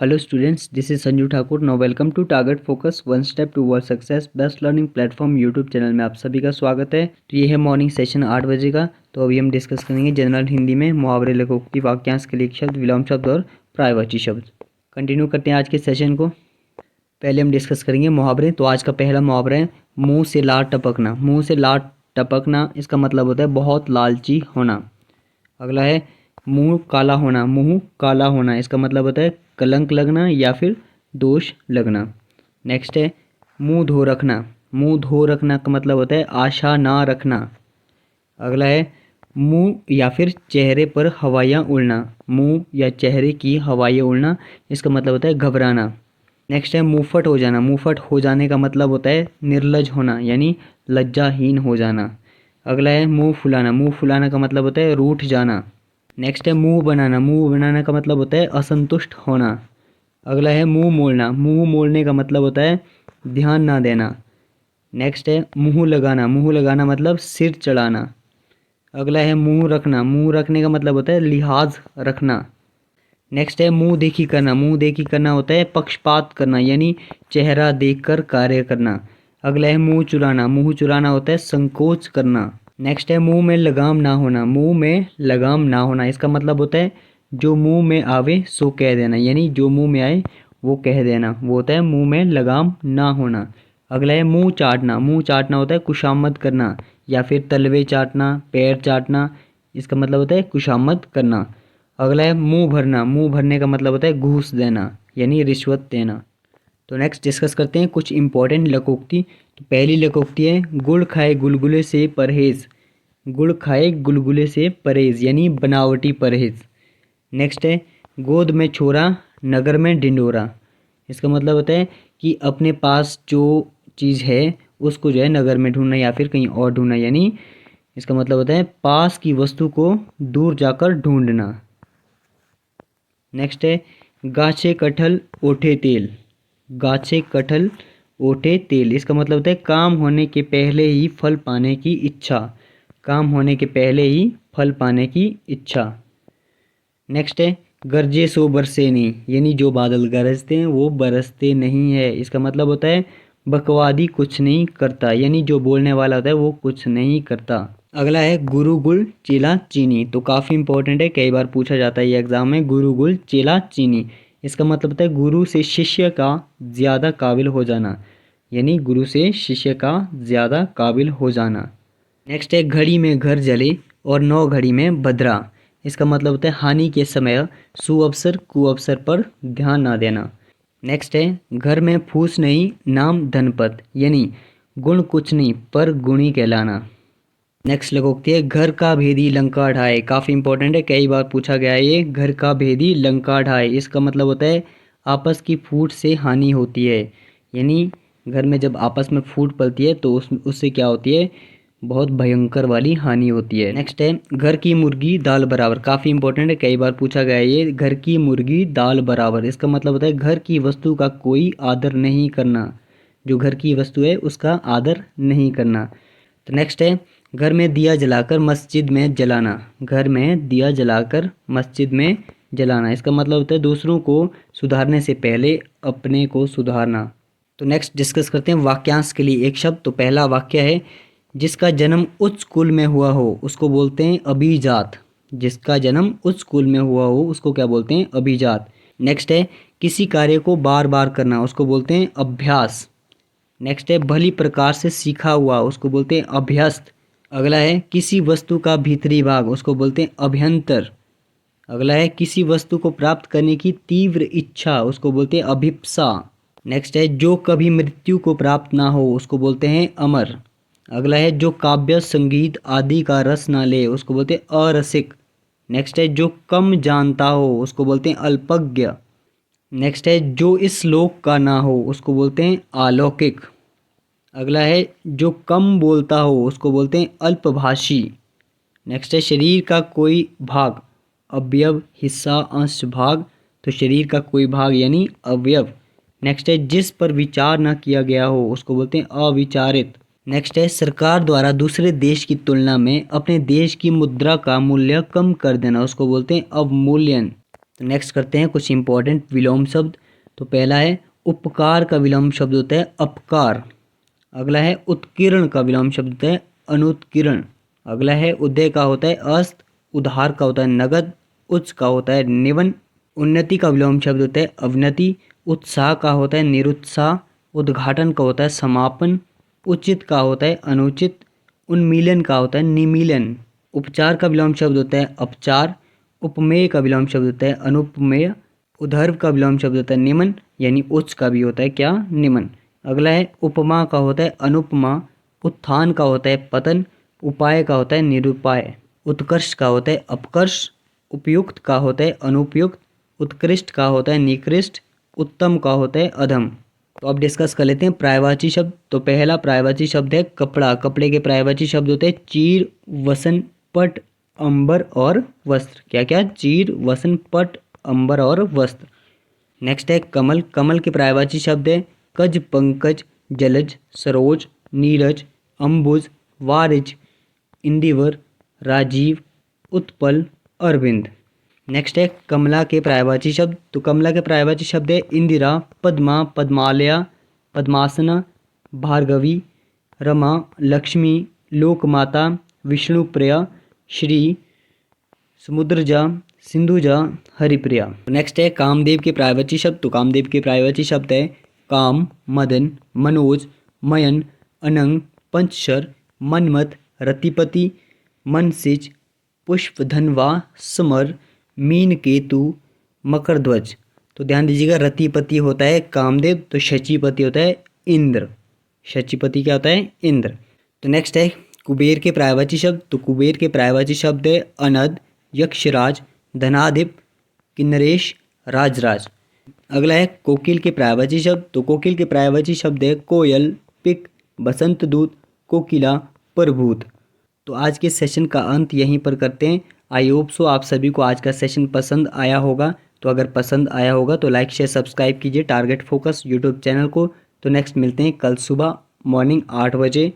Hello students, this is Sanju Thakur. Now welcome to target focus one step toward success best learning platform YouTube channel में आप सभी का स्वागत है। तो ये है मॉर्निंग सेशन 8 बजे का। तो अभी हम डिस्कस करेंगे जनरल हिंदी में मुहावरे, लोकोक्ति, वाक्यांश, क्रिया शब्द, विलोम शब्द और पर्यायवाची शब्द। कंटिन्यू करते हैं आज के सेशन को। पहले हम डिस्कस करेंगे मुहावरे। तो आज का पहला मुहावरा है मुँह से लार टपकना। मुँह से लार टपकना इसका मतलब होता है बहुत लालची होना। अगला है मुंह काला होना। मुंह काला होना इसका मतलब होता है कलंक लगना या फिर दोष लगना। नेक्स्ट है मुंह धो रखना। मुंह धो रखना का मतलब होता है आशा ना रखना। अगला है मुंह या फिर चेहरे पर हवाइयाँ उड़ना। मुंह या चेहरे की हवाइयाँ उड़ना इसका मतलब होता है घबराना। नेक्स्ट है मुंहफट हो जाना। मुंहफट हो जाने का मतलब होता है निर्लज होना यानी लज्जाहीन हो जाना। अगला है मुंह फुलाना। मुंह फुलाना का मतलब होता है रूठ जाना। नेक्स्ट है मुंह बनाना। मुंह बनाना का मतलब होता है असंतुष्ट होना। अगला है मुंह मोड़ना। मुंह मोड़ने का मतलब होता है ध्यान ना देना। नेक्स्ट है मुंह लगाना। मुंह लगाना मतलब सिर चढ़ाना। अगला है मुंह रखना। मुंह रखने का मतलब होता है लिहाज रखना। नेक्स्ट है मुंह देखी करना। मुंह देखी करना होता है पक्षपात करना यानी चेहरा देखकर कार्य करना। अगला है मुंह चुराना। मुंह चुराना होता है संकोच करना। नेक्स्ट है मुंह में लगाम ना होना। मुंह में लगाम ना होना इसका मतलब होता है जो मुंह में आवे सो कह देना यानी जो मुंह में आए वो कह देना, वो होता है मुंह में लगाम ना होना। अगला है मुंह चाटना। मुंह चाटना होता है खुशामद करना या फिर तलवे चाटना, पैर चाटना, इसका मतलब होता है खुशामद करना। अगला है मुंह भरना। मुंह भरने का मतलब होता है घूस देना यानी रिश्वत देना। तो नेक्स्ट डिस्कस करते हैं कुछ इंपॉर्टेंट लकोक्ति। तो पहली लकोक्ति है गुड़ खाए गुलगुले से परहेज। गुड़ खाए गुलगुले से परहेज यानी बनावटी परहेज। नेक्स्ट है गोद में छोरा नगर में ढिंढोरा। इसका मतलब होता है कि अपने पास जो चीज़ है उसको जो है नगर में ढूंढना या फिर कहीं और ढूंढना यानी इसका मतलब होता है पास की वस्तु को दूर जाकर ढूंढना। नेक्स्ट है गाछे कटहल ओठे तेल। गाछे कटहल ओठे तेल इसका मतलब होता है काम होने के पहले ही फल पाने की इच्छा। काम होने के पहले ही फल पाने की इच्छा। नेक्स्ट है गरजे सो बरसे नहीं यानी जो बादल गरजते हैं वो बरसते नहीं है। इसका मतलब होता है बकवादी कुछ नहीं करता यानी जो बोलने वाला होता है वो कुछ नहीं करता। अगला है गुरु गुल चेला चीनी। तो काफ़ी इंपॉर्टेंट है, कई बार पूछा जाता है ये एग्जाम में। गुरु गुल चेला चीनी इसका मतलब होता है गुरु से शिष्य का ज़्यादा काबिल हो जाना यानी गुरु से शिष्य का ज़्यादा काबिल हो जाना। नेक्स्ट है घड़ी में घर जले और 9 घड़ी में भद्रा। इसका मतलब होता है हानि के समय सुअवसर कुअवसर पर ध्यान ना देना। नेक्स्ट है घर में फूस नहीं नाम धनपत यानी गुण कुछ नहीं पर गुणी कहलाना। नेक्स्ट लगोक्ति है घर का भेदी लंका ढाए। काफ़ी इंपॉर्टेंट है, कई बार पूछा गया है ये। घर का भेदी लंका ढाए इसका मतलब होता है आपस की फूट से हानि होती है यानी घर में जब आपस में फूट पलती है तो उससे क्या होती है, बहुत भयंकर वाली हानि होती है। नेक्स्ट है घर की मुर्गी दाल बराबर। काफ़ी इंपॉर्टेंट है, कई बार पूछा गया है ये। घर की मुर्गी दाल बराबर इसका मतलब होता है घर की वस्तु का कोई आदर नहीं करना। जो घर की वस्तु है उसका आदर नहीं करना। तो नेक्स्ट है घर में दिया जलाकर मस्जिद में जलाना। घर में दिया जलाकर मस्जिद में जलाना इसका मतलब होता है दूसरों को सुधारने से पहले अपने को सुधारना। तो नेक्स्ट डिस्कस करते हैं वाक्यांश के लिए एक शब्द। तो पहला वाक्य है जिसका जन्म उच्च कुल में हुआ हो उसको बोलते हैं अभिजात। जिसका जन्म उच्च कुल में हुआ हो उसको क्या बोलते हैं, अभिजात। नेक्स्ट है किसी कार्य को बार बार करना उसको बोलते हैं अभ्यास। नेक्स्ट है भली प्रकार से सीखा हुआ उसको बोलते हैं अभ्यस्त। अगला है किसी वस्तु का भीतरी भाग उसको बोलते हैं अभ्यंतर। अगला है किसी वस्तु को प्राप्त करने की तीव्र इच्छा उसको बोलते हैं अभिप्सा। नेक्स्ट है जो कभी मृत्यु को प्राप्त ना हो उसको बोलते हैं अमर। अगला है जो काव्य संगीत आदि का रस ना ले उसको बोलते हैं अरसिक। नेक्स्ट है जो कम जानता हो उसको बोलते हैं अल्पज्ञ। नेक्स्ट है जो इस लोक का ना हो उसको बोलते हैं अलौकिक। अगला है जो कम बोलता हो उसको बोलते हैं अल्पभाषी। नेक्स्ट है शरीर का कोई भाग, अवयव, हिस्सा, अंश, भाग। तो शरीर का कोई भाग यानी अवयव। नेक्स्ट है जिस पर विचार ना किया गया हो उसको बोलते हैं अविचारित। नेक्स्ट है सरकार द्वारा दूसरे देश की तुलना में अपने देश की मुद्रा का मूल्य कम कर देना उसको बोलते हैं अवमूल्यन। तो नेक्स्ट करते हैं कुछ इंपॉर्टेंट विलोम शब्द। तो पहला है उपकार का विलोम शब्द होता है अपकार। अगला है उत्कीर्ण का विलोम शब्द होता है अनुत्कीर्ण। अगला है उदय का होता है अस्त, उधार का होता है नगद, उच्च का होता है निवन, उन्नति का विलोम शब्द होता है अवनति, उत्साह का होता है निरुत्साह, उद्घाटन का होता है समापन, उचित का होता है अनुचित, उन्मीलन का होता है निमीलन, उपचार का विलोम शब्द होता है अपचार, उपमेय का विलोम शब्द होता है अनुपमेय, उधर्व का विलोम शब्द होता है निमन, यानी उच्च का भी होता है क्या निमन। अगला है उपमा का होता है अनुपमा, उत्थान का होता है पतन, उपाय का होता है निरुपाय, उत्कर्ष का होता है अपकर्ष, उपयुक्त का होता है अनुपयुक्त, उत्कृष्ट का होता है निकृष्ट, उत्तम का होता है अधम। तो अब डिस्कस कर लेते हैं पर्यायवाची शब्द। तो पहला पर्यायवाची शब्द है कपड़ा। कपड़े के पर्यायवाची शब्द होते हैं चीर, वसन, पट, अंबर और वस्त्र। क्या क्या? चीर, वसन, पट, अंबर और वस्त्र। नेक्स्ट है कमल। कमल के पर्यायवाची शब्द है कज, पंकज, जलज, सरोज, नीरज, अंबुज, वारिज, इंदिवर, राजीव, उत्पल, अरविंद। नेक्स्ट है कमला के पर्यायवाची शब्द। तो कमला के पर्यायवाची शब्द है इंदिरा, पद्मा, पद्मालया, पद्मासना, भार्गवी, रमा, लक्ष्मी, लोकमाता, विष्णुप्रिया, श्री, समुद्रजा, सिंधुजा, हरिप्रिया। नेक्स्ट है कामदेव के पर्यायवाची शब्द। तो कामदेव के पर्यायवाची शब्द है काम, मदन, मनोज, मयन, अनंग, पंचशर, मनमथ, रतिपति, मनसिज, पुष्पधनवा, समर, मीन केतु, मकरध्वज। तो ध्यान दीजिएगा रतिपति होता है कामदेव, तो शचीपति होता है इंद्र। शचीपति क्या होता है? इंद्र। तो नेक्स्ट है कुबेर के पर्यायवाची शब्द। तो कुबेर के पर्यायवाची शब्द है अनद, यक्षराज, धनाधिप, किन्नरेश, राजराज। अगला है कोकिल के पर्यायवाची शब्द। तो कोकिल के पर्यायवाची शब्द है कोयल, पिक, बसंत दूत, कोकिला, प्रभूत। तो आज के सेशन का अंत यहीं पर करते हैं। आई होप सो आप सभी को आज का सेशन पसंद आया होगा। तो अगर पसंद आया होगा तो लाइक शेयर सब्सक्राइब कीजिए टारगेट फोकस यूट्यूब चैनल को। तो नेक्स्ट मिलते हैं कल सुबह मॉर्निंग 8 बजे।